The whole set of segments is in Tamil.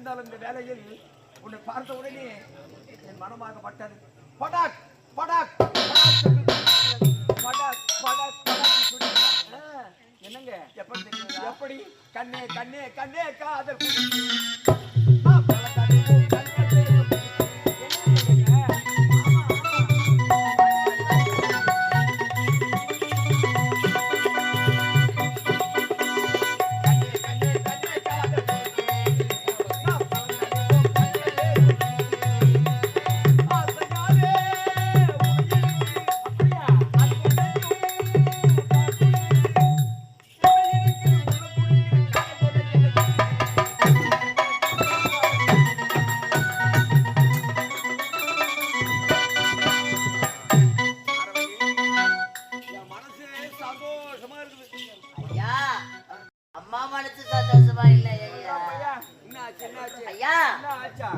இருந்தாலும் இந்த வேலையில் உன்னை பார்த்த உடனே என் மனமாகப்பட்டது. படாக் படாக் படாக் படாக் என்னங்க எப்படி கண்ணே கண்ணே கண்ணே காதல்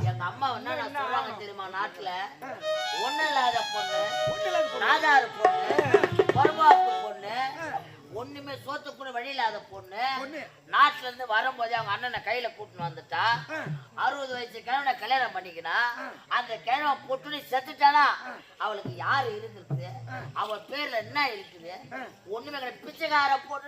எங்க அம்மா என்ன சொல்றாங்க தெரியுமா? நாட்டுல ஒண்ணு இல்லாத பொண்ணு, நாதாரு பொண்ணு, பொறுப்பாக்கு பொண்ணு, ஒண்ணுமே சோத்து கூட வழி இல்லாத பொண்ணு நாட்டுல இருந்து வரும்போது அவங்க அண்ணனை கையில கூட்டின்னு வந்துட்டா 60 வயசு கிழவனை கல்யாணம் பண்ணிக்கினா அந்த கிழவன் பொட்டுனி செத்துட்டானா அவளுக்கு யாரு இருக்குது? அவள் பேர்ல என்ன இருக்குது? ஒண்ணுமே கிடையாது. பிச்சைக்கார பொண்ணு